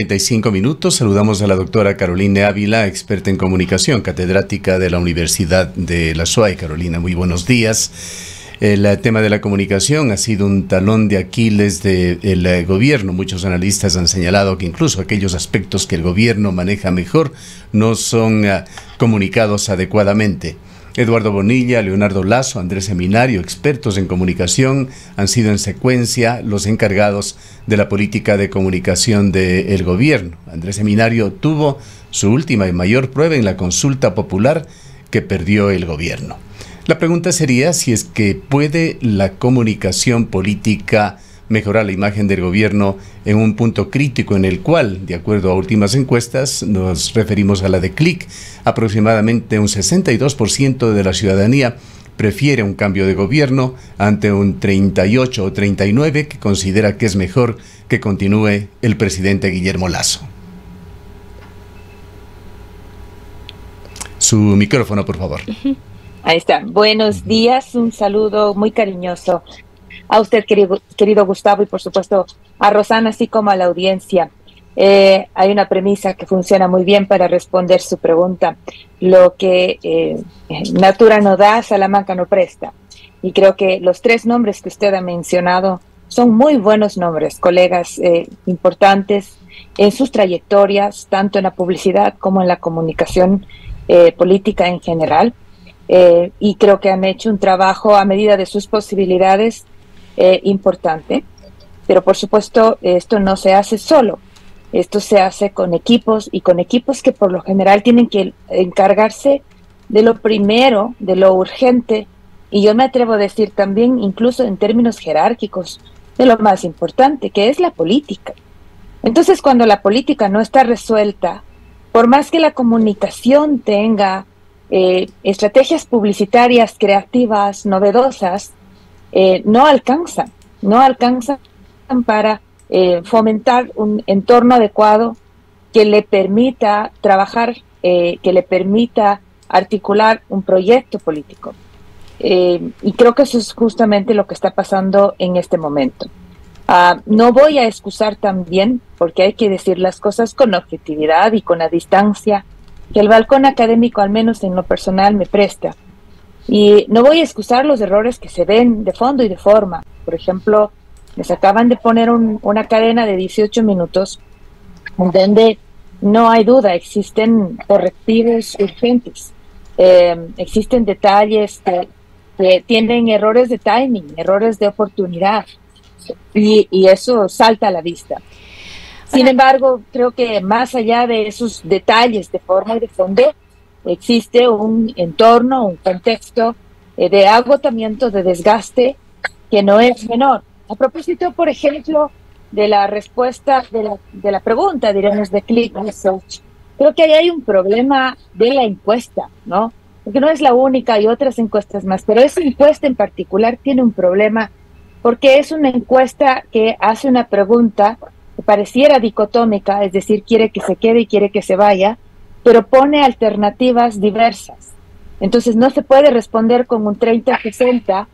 35 minutos. Saludamos a la doctora Carolina Ávila, experta en comunicación, catedrática de la Universidad de la SUAY. Carolina, muy buenos días. El tema de la comunicación ha sido un talón de Aquiles del gobierno. Muchos analistas han señalado que incluso aquellos aspectos que el gobierno maneja mejor no son comunicados adecuadamente. Eduardo Bonilla, Leonardo Lazo, Andrés Seminario, expertos en comunicación, han sido en secuencia los encargados de la política de comunicación del gobierno. Andrés Seminario tuvo su última y mayor prueba en la consulta popular que perdió el gobierno. La pregunta sería si es que puede la comunicación política mejorar la imagen del gobierno en un punto crítico en el cual, de acuerdo a últimas encuestas, nos referimos a la de CLIC, aproximadamente un 62% de la ciudadanía prefiere un cambio de gobierno ante un 38 o 39 que considera que es mejor que continúe el presidente Guillermo Lasso. Su micrófono, por favor. Ahí está. Buenos días, un saludo muy cariñoso a usted, querido Gustavo, y por supuesto a Rosana, así como a la audiencia. Hay una premisa que funciona muy bien para responder su pregunta. Lo que Natura no da, Salamanca no presta. Y creo que los tres nombres que usted ha mencionado son muy buenos nombres, colegas importantes en sus trayectorias, tanto en la publicidad como en la comunicación política en general. Y creo que han hecho un trabajo a medida de sus posibilidades importante, pero por supuesto esto no se hace solo, esto se hace con equipos y con equipos que por lo general tienen que encargarse de lo primero, de lo urgente, y yo me atrevo a decir también, incluso en términos jerárquicos, de lo más importante, que es la política. Entonces, cuando la política no está resuelta, por más que la comunicación tenga estrategias publicitarias creativas, novedosas, no alcanzan para fomentar un entorno adecuado que le permita trabajar, que le permita articular un proyecto político. Y creo que eso es justamente lo que está pasando en este momento. No voy a excusar también, porque hay que decir las cosas con objetividad y con la distancia que el balcón académico, al menos en lo personal, me presta. Y no voy a excusar los errores que se ven de fondo y de forma. Por ejemplo, les acaban de poner una cadena de 18 minutos donde no hay duda, existen correctivos urgentes, existen detalles que tienen errores de timing, errores de oportunidad, y eso salta a la vista. Sin embargo, creo que más allá de esos detalles de forma y de fondo, existe un entorno, un contexto de agotamiento, de desgaste, que no es menor. A propósito, por ejemplo, de la respuesta de la pregunta, diremos, de Click Research, creo que ahí hay un problema de la encuesta, ¿no? Porque no es la única, hay otras encuestas más, pero esa encuesta en particular tiene un problema porque es una encuesta que hace una pregunta que pareciera dicotómica, es decir, quiere que se quede y quiere que se vaya, pero pone alternativas diversas. Entonces no se puede responder con un 30-60,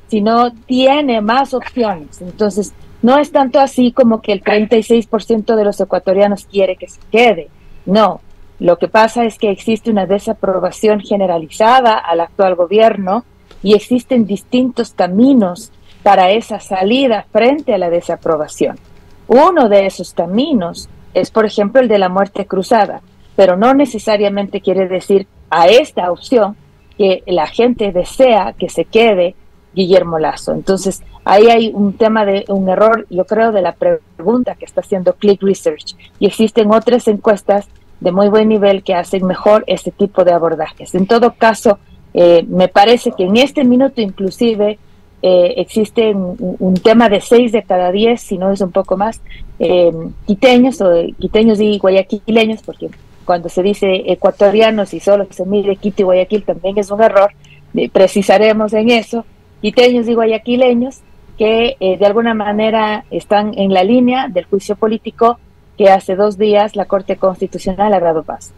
sino tiene más opciones. Entonces no es tanto así como que el 36% de los ecuatorianos quiere que se quede. No, lo que pasa es que existe una desaprobación generalizada al actual gobierno y existen distintos caminos para esa salida frente a la desaprobación. Uno de esos caminos es, por ejemplo, el de la muerte cruzada, pero no necesariamente quiere decir a esta opción que la gente desea que se quede Guillermo Lasso. Entonces, ahí hay un tema de un error, yo creo, de la pregunta que está haciendo Click Research, y existen otras encuestas de muy buen nivel que hacen mejor este tipo de abordajes. En todo caso, me parece que en este minuto inclusive existe un tema de 6 de cada 10, si no es un poco más, quiteños y guayaquileños, porque cuando se dice ecuatorianos y solo se mide Quito y Guayaquil también es un error, precisaremos en eso, quiteños y guayaquileños que de alguna manera están en la línea del juicio político que hace 2 días la Corte Constitucional ha dado paso.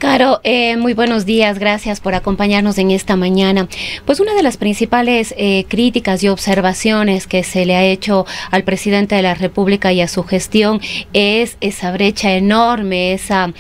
Caro, muy buenos días, gracias por acompañarnos en esta mañana. Pues una de las principales críticas y observaciones que se le ha hecho al presidente de la República y a su gestión es esa brecha enorme, esa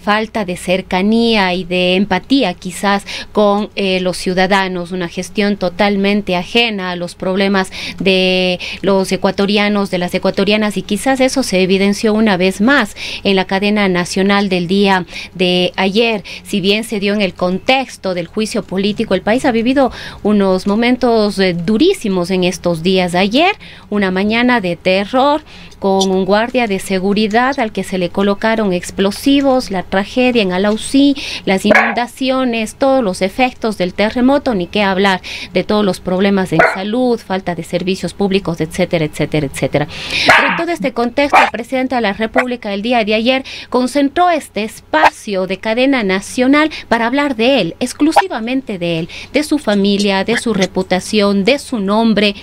falta de cercanía y de empatía quizás con los ciudadanos, una gestión totalmente ajena a los problemas de los ecuatorianos, de las ecuatorianas, y quizás eso se evidenció una vez más en la cadena nacional del día de ayer. Si bien se dio en el contexto del juicio político, el país ha vivido unos momentos durísimos en estos días. Ayer, una mañana de terror, con un guardia de seguridad al que se le colocaron explosivos, la tragedia en Alausí, las inundaciones, todos los efectos del terremoto, ni qué hablar de todos los problemas en salud, falta de servicios públicos, etcétera, etcétera, etcétera. Pero en todo este contexto, el presidente de la República el día de ayer concentró este espacio de cadena nacional para hablar de él, exclusivamente de él, de su familia, de su reputación, de su nombre.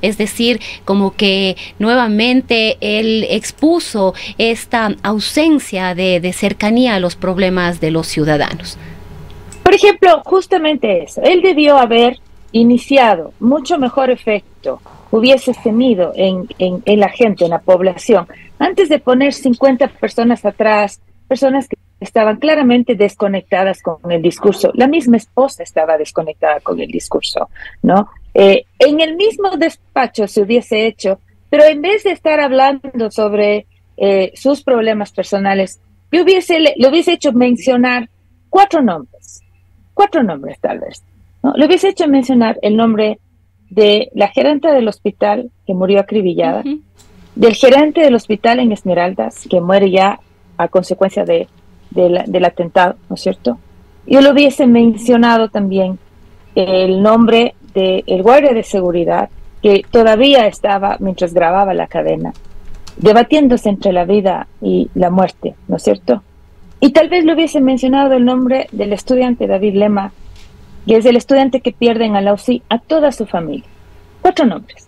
Es decir, como que nuevamente él expuso esta ausencia de cercanía a los problemas de los ciudadanos. Por ejemplo, justamente eso. Él debió haber iniciado mucho mejor efecto, hubiese tenido en la gente, en la población, antes de poner 50 personas atrás, personas que estaban claramente desconectadas con el discurso. La misma esposa estaba desconectada con el discurso, ¿no? En el mismo despacho se hubiese hecho, pero en vez de estar hablando sobre sus problemas personales, le hubiese hecho mencionar cuatro nombres tal vez, ¿no? Le hubiese hecho mencionar el nombre de la gerente del hospital que murió acribillada, del gerente del hospital en Esmeraldas, que muere ya a consecuencia del atentado, ¿no es cierto? Yo lo hubiese mencionado también el nombre del guardia de seguridad que todavía estaba, mientras grababa la cadena, debatiéndose entre la vida y la muerte, ¿no es cierto? Y tal vez le hubiese mencionado el nombre del estudiante David Lema, que es el estudiante que pierde en Alausí a toda su familia. 4 nombres.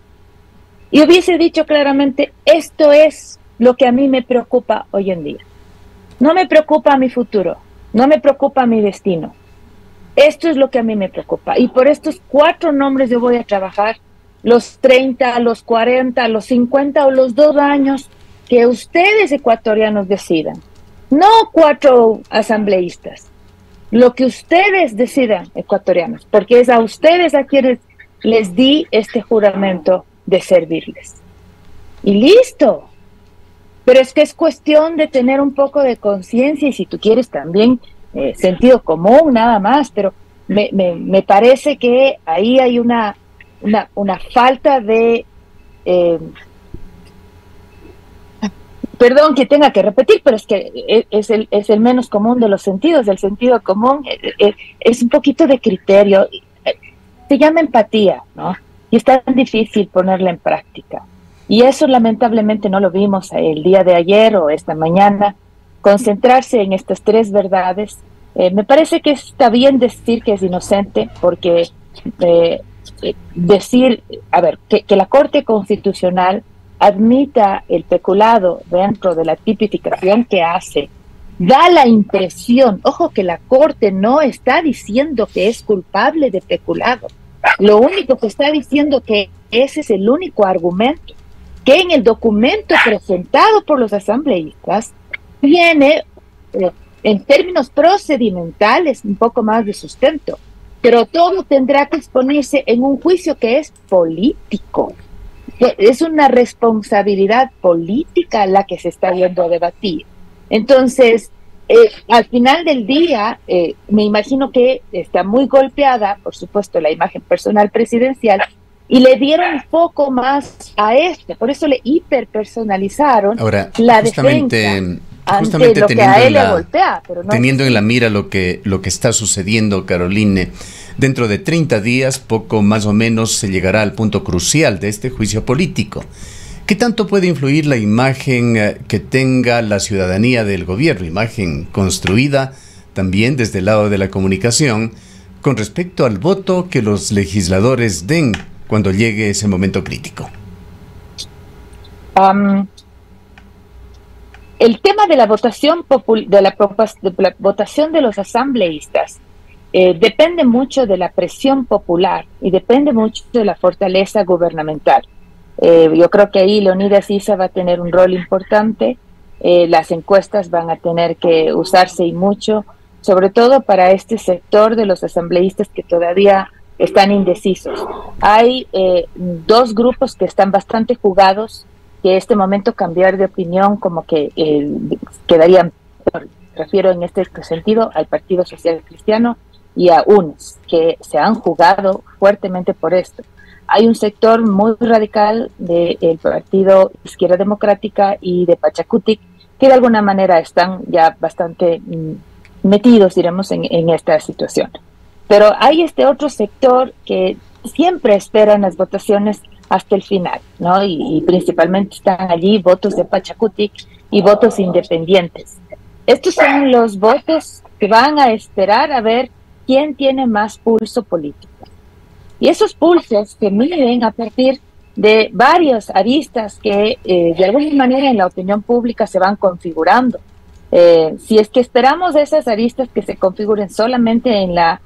Y hubiese dicho claramente, esto es lo que a mí me preocupa hoy en día. No me preocupa mi futuro, no me preocupa mi destino. Esto es lo que a mí me preocupa. Y por estos 4 nombres yo voy a trabajar los 30, los 40, los 50 o los 2 años que ustedes ecuatorianos decidan. No 4 asambleístas. Lo que ustedes decidan, ecuatorianos, porque es a ustedes a quienes les di este juramento de servirles. Y listo. Pero es que es cuestión de tener un poco de conciencia y si tú quieres también sentido común, nada más, pero me parece que ahí hay una falta de... perdón que tenga que repetir, pero es que es el menos común de los sentidos. El sentido común es un poquito de criterio. Se llama empatía, ¿no? Y es tan difícil ponerla en práctica. Y eso lamentablemente no lo vimos el día de ayer o esta mañana. Concentrarse en estas 3 verdades. Me parece que está bien decir que es inocente, porque decir, a ver, que la Corte Constitucional admita el peculado dentro de la tipificación que hace, da la impresión, ojo, que la Corte no está diciendo que es culpable de peculado. Lo único que está diciendo que ese es el único argumento, que en el documento presentado por los asambleístas tiene, en términos procedimentales, un poco más de sustento, pero todo tendrá que exponerse en un juicio que es político. Es una responsabilidad política la que se está viendo a debatir. Entonces, al final del día, me imagino que está muy golpeada, por supuesto, la imagen personal presidencial, y le dieron foco más a por eso le hiperpersonalizaron la defensa. Justamente teniendo, que a él le golpea, pero no teniendo en la mira lo que está sucediendo, Caroline, dentro de 30 días, poco más o menos, se llegará al punto crucial de este juicio político. ¿Qué tanto puede influir la imagen que tenga la ciudadanía del gobierno, imagen construida también desde el lado de la comunicación, con respecto al voto que los legisladores den cuando llegue ese momento crítico? el tema de la votación de la votación de los asambleístas depende mucho de la presión popular y depende mucho de la fortaleza gubernamental. Yo creo que ahí Leonidas Issa va a tener un rol importante. Las encuestas van a tener que usarse y mucho, sobre todo para este sector de los asambleístas que todavía están indecisos. Hay dos grupos que están bastante jugados, que en este momento cambiar de opinión como que quedarían, refiero en este sentido al Partido Social Cristiano y a UNES, que se han jugado fuertemente por esto. Hay un sector muy radical del Partido Izquierda Democrática y de Pachacutic, que de alguna manera están ya bastante metidos, diremos, en esta situación. Pero hay este otro sector que siempre esperan las votaciones hasta el final, ¿no? Y principalmente están allí votos de Pachacutic y votos independientes. Estos son los votos que van a esperar a ver quién tiene más pulso político. Y esos pulsos se miden a partir de varias aristas que de alguna manera en la opinión pública se van configurando. Si es que esperamos esas aristas que se configuren solamente en la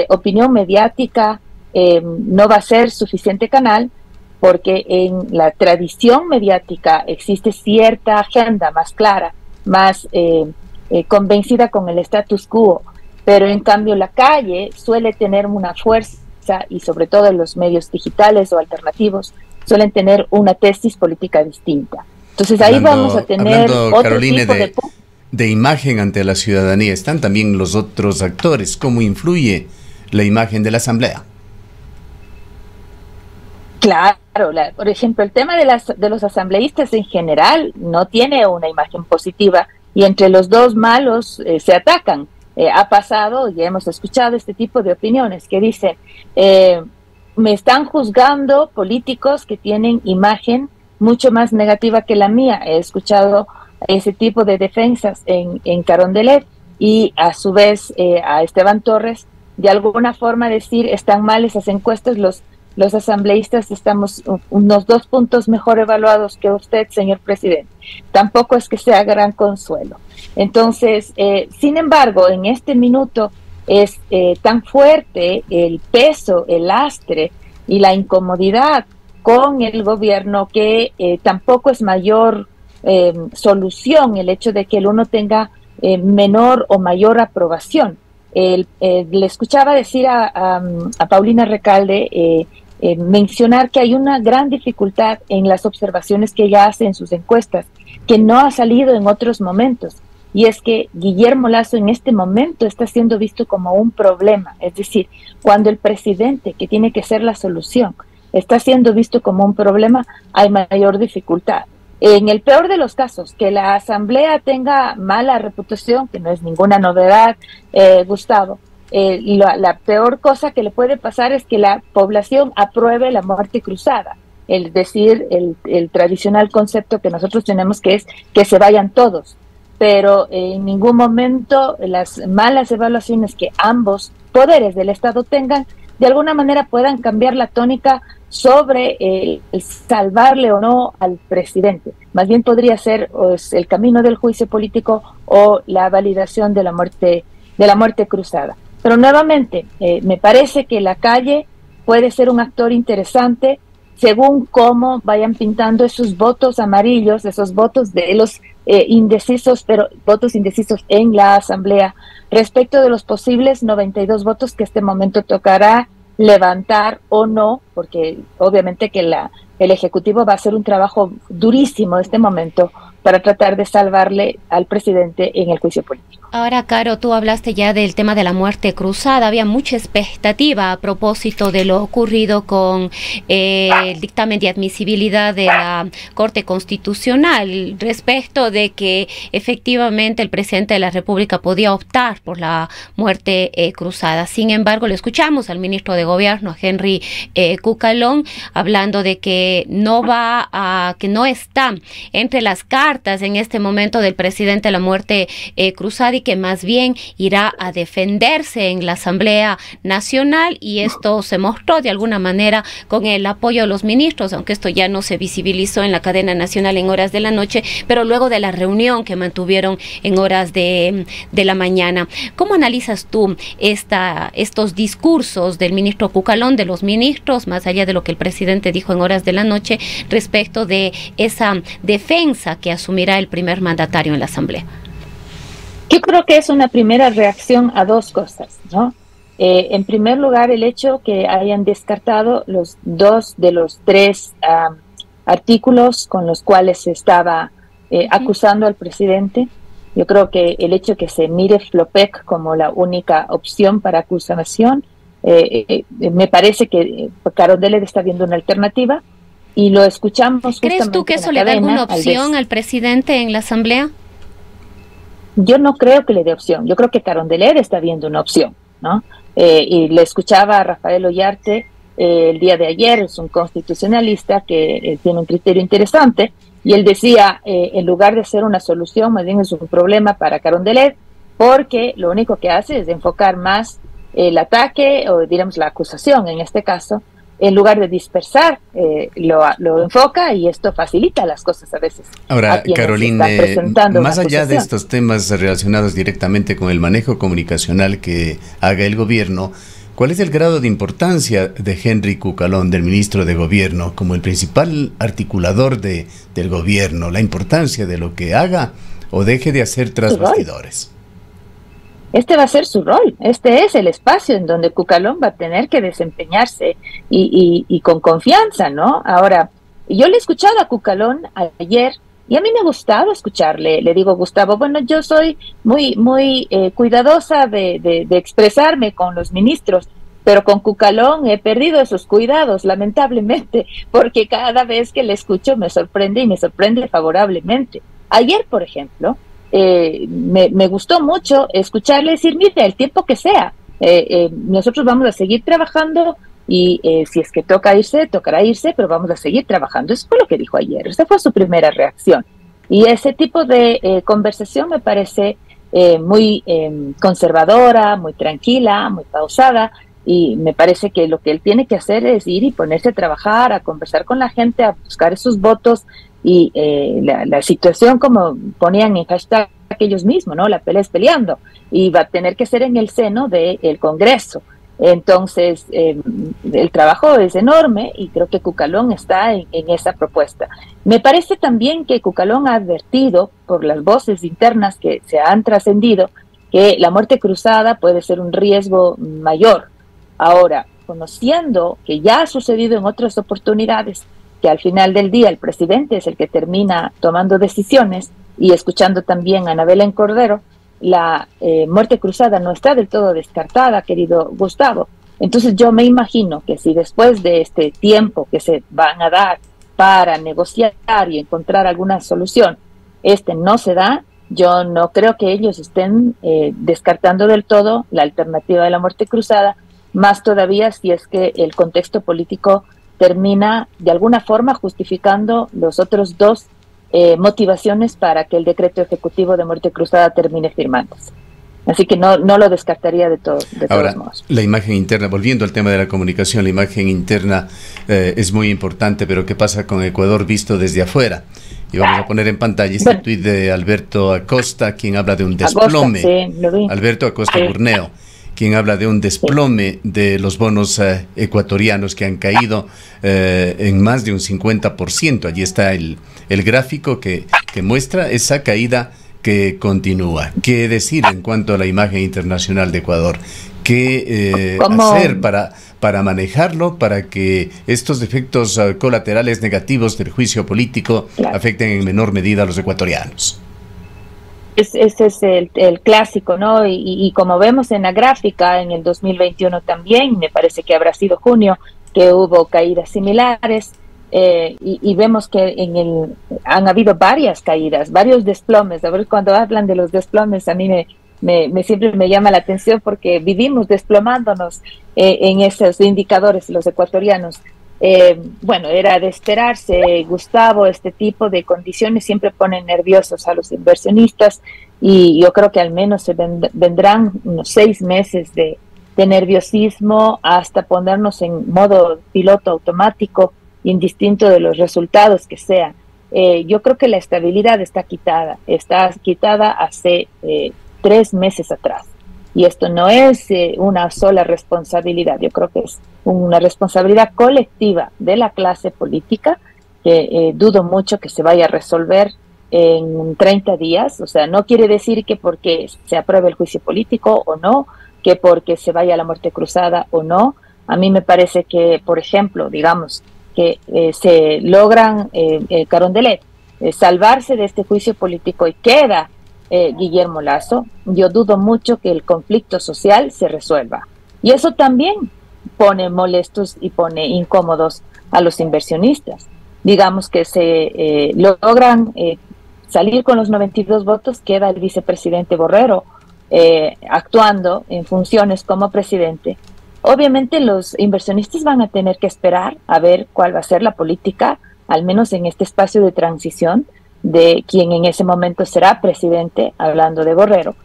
opinión mediática, no va a ser suficiente canal, porque en la tradición mediática existe cierta agenda más clara, más convencida con el status quo, pero en cambio la calle suele tener una fuerza, y sobre todo en los medios digitales o alternativos suelen tener una tesis política distinta. Entonces ahí vamos a tener otro Caroline, tipo de imagen ante la ciudadanía. Están también los otros actores. ¿Cómo influye la imagen de la Asamblea? Claro, por ejemplo, el tema de los asambleístas en general no tiene una imagen positiva y entre los dos malos se atacan. Ha pasado, y hemos escuchado este tipo de opiniones que dicen, me están juzgando políticos que tienen imagen mucho más negativa que la mía. He escuchado ese tipo de defensas en Carondelet y a su vez a Esteban Torres de alguna forma decir, están mal esas encuestas, los asambleístas estamos unos 2 puntos mejor evaluados que usted, señor presidente. Tampoco es que sea gran consuelo. Entonces, sin embargo, en este minuto es tan fuerte el peso, el lastre y la incomodidad con el gobierno que tampoco es mayor solución el hecho de que el uno tenga menor o mayor aprobación. Le escuchaba decir a Paulina Recalde mencionar que hay una gran dificultad en las observaciones que ella hace en sus encuestas, que no ha salido en otros momentos, y es que Guillermo Lasso en este momento está siendo visto como un problema, es decir, cuando el presidente, que tiene que ser la solución, está siendo visto como un problema, hay mayor dificultad. En el peor de los casos, que la Asamblea tenga mala reputación, que no es ninguna novedad, Gustavo, la peor cosa que le puede pasar es que la población apruebe la muerte cruzada, es decir, el tradicional concepto que nosotros tenemos que es que se vayan todos, pero en ningún momento las malas evaluaciones que ambos poderes del Estado tengan, de alguna manera puedan cambiar la tónica sobre el salvarle o no al presidente. Más bien podría ser pues, el camino del juicio político o la validación de la muerte cruzada. Pero nuevamente, me parece que la calle puede ser un actor interesante según cómo vayan pintando esos votos amarillos, esos votos de los indecisos, pero votos indecisos en la Asamblea, respecto de los posibles 92 votos que este momento tocará levantar o no, porque obviamente que el Ejecutivo va a hacer un trabajo durísimo en este momento para tratar de salvarle al presidente en el juicio político. Ahora, Caro, tú hablaste ya del tema de la muerte cruzada. Había mucha expectativa a propósito de lo ocurrido con el dictamen de admisibilidad de la Corte Constitucional respecto de que efectivamente el presidente de la República podía optar por la muerte cruzada. Sin embargo, le escuchamos al ministro de Gobierno, Henry Cucalón, hablando de que no está entre las cartas cartas en este momento del presidente de la muerte cruzada y que más bien irá a defenderse en la Asamblea Nacional, y esto se mostró de alguna manera con el apoyo de los ministros, aunque esto ya no se visibilizó en la cadena nacional en horas de la noche, pero luego de la reunión que mantuvieron en horas de la mañana. ¿Cómo analizas tú estos discursos del ministro Cucalón, de los ministros, más allá de lo que el presidente dijo en horas de la noche, respecto de esa defensa que asumirá el primer mandatario en la Asamblea? Yo creo que es una primera reacción a dos cosas, ¿no? En primer lugar, el hecho que hayan descartado los 2 de los 3 artículos con los cuales se estaba acusando al presidente. Yo creo que el hecho que se mire FLOPEC como la única opción para acusación, me parece que Carondelet está viendo una alternativa y lo escuchamos. ¿Crees tú que eso le da alguna opción al presidente en la Asamblea? Yo no creo que le dé opción. Yo creo que Carondelet está viendo una opción, ¿no? Y le escuchaba a Rafael Ollarte el día de ayer, es un constitucionalista que tiene un criterio interesante, y él decía, en lugar de ser una solución, más bien es un problema para Carondelet, porque lo único que hace es enfocar más el ataque, o digamos la acusación en este caso, en lugar de dispersar, lo enfoca, y esto facilita las cosas a veces. Ahora, Carolina, más allá de estos temas relacionados directamente con el manejo comunicacional que haga el gobierno, ¿cuál es el grado de importancia de Henry Cucalón, del ministro de Gobierno, como el principal articulador del gobierno? La importancia de lo que haga o deje de hacer tras bastidores. Este va a ser su rol, este es el espacio en donde Cucalón va a tener que desempeñarse y con confianza, ¿no? Ahora, yo le he escuchado a Cucalón ayer y a mí me ha gustado escucharle. Le digo, Gustavo, bueno, yo soy muy cuidadosa de expresarme con los ministros, pero con Cucalón he perdido esos cuidados, lamentablemente, porque cada vez que le escucho me sorprende, y me sorprende favorablemente. Ayer, por ejemplo, me gustó mucho escucharle decir, mire, el tiempo que sea, nosotros vamos a seguir trabajando, y si es que toca irse, tocará irse, pero vamos a seguir trabajando. Eso fue lo que dijo ayer, esa fue su primera reacción. Y ese tipo de conversación me parece muy conservadora, muy tranquila, muy pausada, y me parece que lo que él tiene que hacer es ir y ponerse a trabajar, a conversar con la gente, a buscar esos votos, y la situación, como ponían en hashtag ellos mismos, ¿no? La pelea es peleando, y va a tener que ser en el seno del Congreso. Entonces, el trabajo es enorme, y creo que Cucalón está en esa propuesta. Me parece también que Cucalón ha advertido, por las voces internas que se han trascendido, que la muerte cruzada puede ser un riesgo mayor. Ahora, conociendo que ya ha sucedido en otras oportunidades, que al final del día el presidente es el que termina tomando decisiones, y escuchando también a Ana Belén Cordero, la muerte cruzada no está del todo descartada, querido Gustavo. Entonces yo me imagino que si después de este tiempo que se van a dar para negociar y encontrar alguna solución, no se da, yo no creo que ellos estén descartando del todo la alternativa de la muerte cruzada, más todavía si es que el contexto político termina de alguna forma justificando los otros 2 motivaciones para que el decreto ejecutivo de muerte cruzada termine firmándose. Así que no lo descartaría de todos modos. La imagen interna, volviendo al tema de la comunicación, la imagen interna es muy importante, pero ¿qué pasa con Ecuador visto desde afuera? Y vamos a poner en pantalla este tuit de Alberto Acosta, quien habla de un desplome. Sí, lo vi. Alberto Acosta Burneo, quien habla de un desplome de los bonos ecuatorianos que han caído en más de un 50%. Allí está el gráfico que muestra esa caída que continúa. ¿Qué decir en cuanto a la imagen internacional de Ecuador? ¿Qué hacer para manejarlo, para que estos efectos colaterales negativos del juicio político afecten en menor medida a los ecuatorianos? Ese es el clásico, ¿no? Y como vemos en la gráfica, en el 2021 también, me parece que habrá sido junio, que hubo caídas similares, y vemos que han habido varias caídas, varios desplomes. A ver, cuando hablan de los desplomes, a mí siempre me llama la atención, porque vivimos desplomándonos en esos indicadores los ecuatorianos. bueno, era de esperarse, Gustavo. Este tipo de condiciones siempre ponen nerviosos a los inversionistas, y yo creo que al menos vendrán unos 6 meses de nerviosismo hasta ponernos en modo piloto automático, indistinto de los resultados que sean. Yo creo que la estabilidad está quitada hace 3 meses atrás. Y esto no es una sola responsabilidad, yo creo que es una responsabilidad colectiva de la clase política, que dudo mucho que se vaya a resolver en 30 días. O sea, no quiere decir que porque se apruebe el juicio político o no, que porque se vaya a la muerte cruzada o no. A mí me parece que, por ejemplo, digamos, que se logran Carondelet salvarse de este juicio político y queda Guillermo Lasso, yo dudo mucho que el conflicto social se resuelva. Y eso también pone molestos y pone incómodos a los inversionistas. Digamos que se logran salir con los 92 votos, queda el vicepresidente Borrero actuando en funciones como presidente. Obviamente los inversionistas van a tener que esperar a ver cuál va a ser la política, al menos en este espacio de transición, de quien en ese momento será presidente, hablando de Borrero,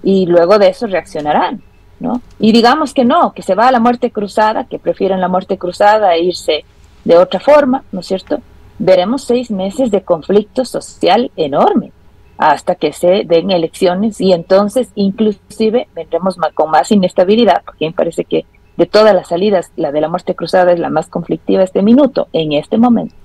y luego de eso reaccionarán, ¿no? Y digamos que no, que se va a la muerte cruzada, que prefieren la muerte cruzada e irse de otra forma, ¿no es cierto? Veremos 6 meses de conflicto social enorme hasta que se den elecciones, y entonces inclusive vendremos con más inestabilidad, porque me parece que de todas las salidas, la de la muerte cruzada es la más conflictiva en este momento,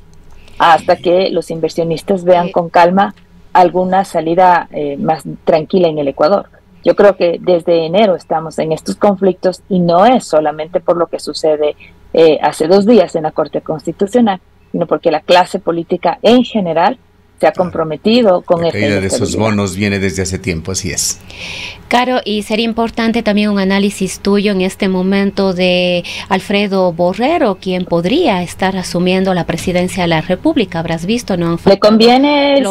hasta que los inversionistas vean con calma alguna salida más tranquila en el Ecuador. Yo creo que desde enero estamos en estos conflictos, y no es solamente por lo que sucede hace 2 días en la Corte Constitucional, sino porque la clase política en general se ha comprometido con la caída de esos bonos viene desde hace tiempo, así es. Caro, y sería importante también un análisis tuyo en este momento de Alfredo Borrero, quien podría estar asumiendo la presidencia de la República. Habrás visto, ¿no? Le conviene el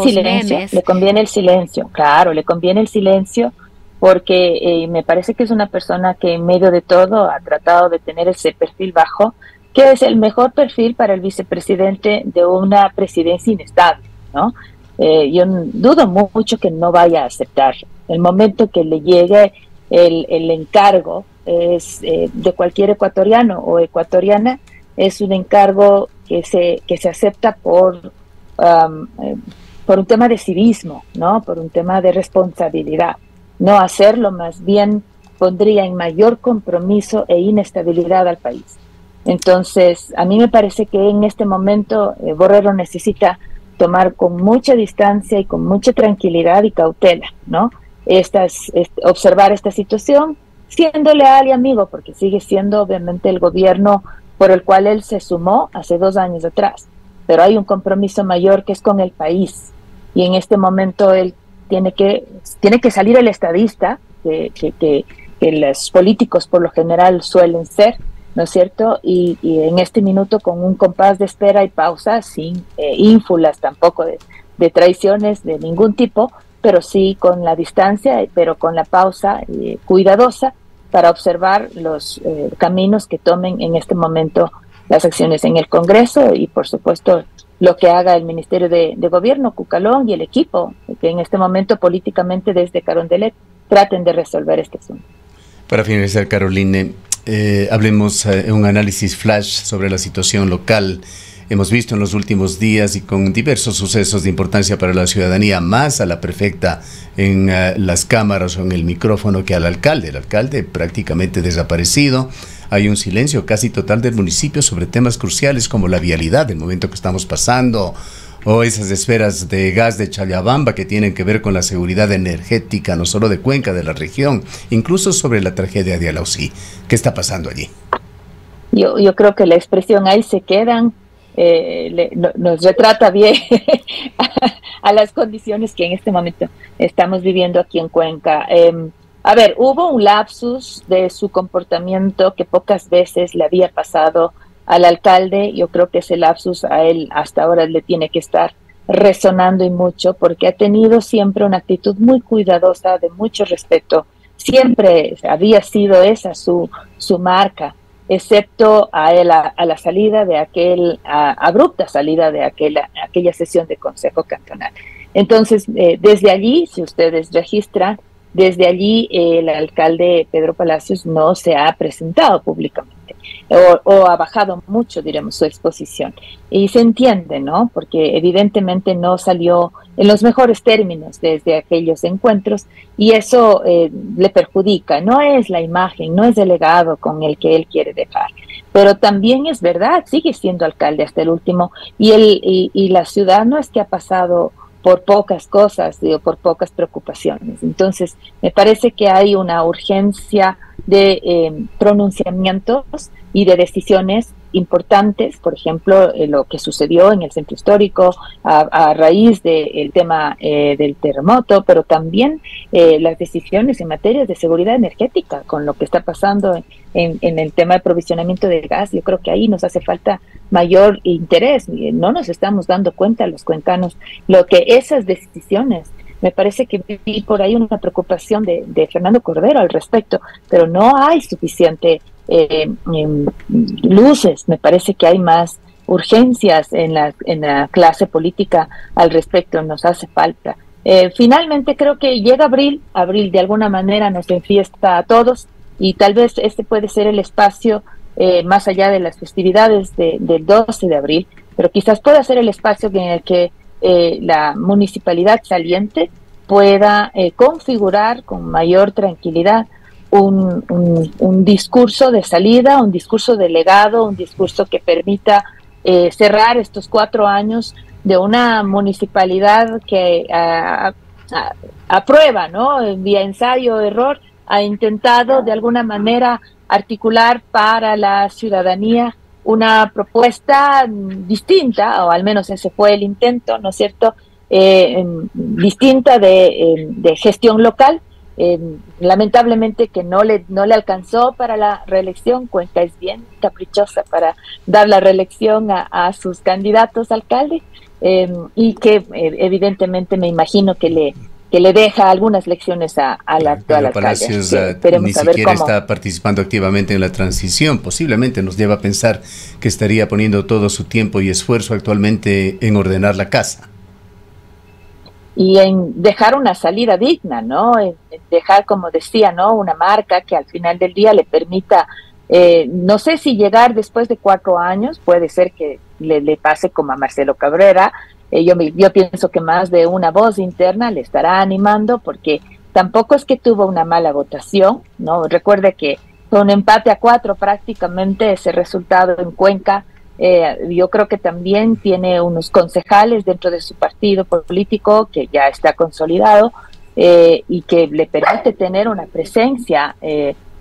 silencio, claro, le conviene el silencio, porque me parece que es una persona que en medio de todo ha tratado de tener ese perfil bajo, que es el mejor perfil para el vicepresidente de una presidencia inestable, ¿no? Yo dudo mucho que no vaya a aceptar. El momento que le llegue el encargo es de cualquier ecuatoriano o ecuatoriana, es un encargo que se acepta por un tema de civismo, ¿no? Por un tema de responsabilidad. No hacerlo más bien pondría en mayor compromiso e inestabilidad al país. Entonces, a mí me parece que en este momento Borrero necesita tomar con mucha distancia y con mucha tranquilidad y cautela, ¿no? Observar esta situación, siendo leal y amigo, porque sigue siendo obviamente el gobierno por el cual él se sumó hace 2 años atrás, pero hay un compromiso mayor que es con el país, y en este momento él tiene que salir el estadista, que los políticos por lo general suelen ser, ¿no es cierto? Y en este minuto, con un compás de espera y pausa, sin ínfulas tampoco de traiciones de ningún tipo, pero sí con la distancia, pero con la pausa cuidadosa, para observar los caminos que tomen en este momento las acciones en el Congreso, y por supuesto lo que haga el Ministerio de Gobierno, Cucalón y el equipo, que en este momento políticamente desde Carondelet traten de resolver este asunto. Para finalizar, Caroline, hablemos un análisis flash sobre la situación local. Hemos visto en los últimos días, y con diversos sucesos de importancia para la ciudadanía, más a la prefecta en las cámaras o en el micrófono que al alcalde. El alcalde prácticamente desaparecido. Hay un silencio casi total del municipio sobre temas cruciales como la vialidad, el momento que estamos pasando, o esas esferas de gas de Chayabamba que tienen que ver con la seguridad energética, no solo de Cuenca, de la región, incluso sobre la tragedia de Alausí. ¿Qué está pasando allí? Yo creo que la expresión "ahí se quedan" nos retrata bien a las condiciones que en este momento estamos viviendo aquí en Cuenca. A ver, hubo un lapsus de su comportamiento que pocas veces le había pasado al alcalde. Yo creo que ese lapsus a él hasta ahora le tiene que estar resonando y mucho, porque ha tenido siempre una actitud muy cuidadosa, de mucho respeto. Siempre había sido esa su marca. excepto a la salida de abrupta salida de aquella sesión de Consejo Cantonal. Entonces, desde allí, si ustedes registran, desde allí el alcalde Pedro Palacios no se ha presentado públicamente o ha bajado mucho, diremos, su exposición. Y se entiende, ¿no? Porque evidentemente no salió en los mejores términos desde aquellos encuentros y eso le perjudica. No es la imagen, no es el legado con el que él quiere dejar. Pero también es verdad, sigue siendo alcalde hasta el último y la ciudad no es que ha pasado por pocas cosas, por pocas preocupaciones. Entonces, me parece que hay una urgencia de pronunciamientos y de decisiones importantes, por ejemplo, lo que sucedió en el centro histórico a raíz del tema del terremoto, pero también las decisiones en materia de seguridad energética, con lo que está pasando en el tema de provisionamiento de gas. Yo creo que ahí nos hace falta mayor interés. No nos estamos dando cuenta los cuencanos lo que esas decisiones. Me parece que vi por ahí una preocupación de Fernando Cordero al respecto, pero no hay suficiente luces. Me parece que hay más urgencias en la clase política al respecto. Nos hace falta. Finalmente creo que llega abril de alguna manera nos enfiesta a todos y tal vez este puede ser el espacio más allá de las festividades del 12 de abril, pero quizás pueda ser el espacio en el que la municipalidad saliente pueda configurar con mayor tranquilidad un discurso de salida, un discurso de legado, un discurso que permita cerrar estos 4 años de una municipalidad que a prueba, ¿no? Vía ensayo-error, ha intentado de alguna manera articular para la ciudadanía una propuesta distinta, o al menos ese fue el intento, ¿no es cierto?, distinta de gestión local. Lamentablemente que no le alcanzó para la reelección. Cuenca es bien caprichosa para dar la reelección a sus candidatos a alcalde, y que evidentemente me imagino que le deja algunas lecciones al actual alcalde. Palacios ni siquiera está participando activamente en la transición. Posiblemente nos lleva a pensar que estaría poniendo todo su tiempo y esfuerzo actualmente en ordenar la casa. Y en dejar una salida digna, ¿no? En dejar, como decía, ¿no?, una marca que al final del día le permita, no sé si llegar después de 4 años, puede ser que le pase como a Marcelo Cabrera. Yo pienso que más de una voz interna le estará animando, porque tampoco es que tuvo una mala votación, ¿no? Recuerde que fue un empate a 4 prácticamente ese resultado en Cuenca. Yo creo que también tiene unos concejales dentro de su partido político que ya está consolidado, y que le permite tener una presencia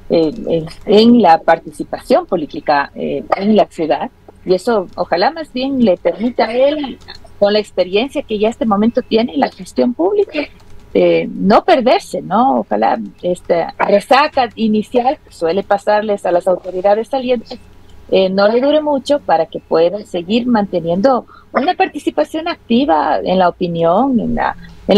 en la participación política en la ciudad, y eso ojalá más bien le permita a él, con la experiencia que ya este momento tiene en la gestión pública, no perderse, ¿no? Ojalá esta resaca inicial que suele pasarles a las autoridades salientes no le dure mucho, para que pueda seguir manteniendo una participación activa en la opinión, en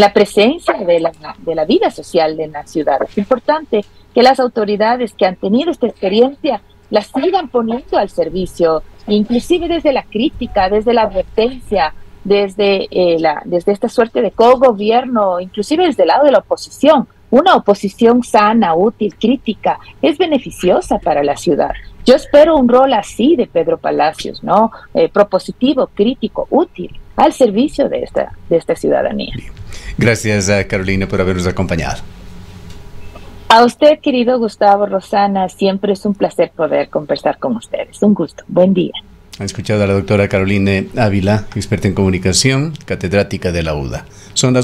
la presencia de la vida social de la ciudad. Es importante que las autoridades que han tenido esta experiencia la sigan poniendo al servicio, inclusive desde la crítica, desde la advertencia, desde esta suerte de cogobierno, inclusive desde el lado de la oposición. Una oposición sana, útil, crítica, es beneficiosa para la ciudad. Yo espero un rol así de Pedro Palacios, ¿no? Propositivo, crítico, útil, al servicio de esta ciudadanía. Gracias, Carolina, por habernos acompañado. A usted, querido Gustavo, Rosana, siempre es un placer poder conversar con ustedes. Un gusto. Buen día. Han escuchado a la doctora Carolina Ávila, experta en comunicación, catedrática de la UDA. Son las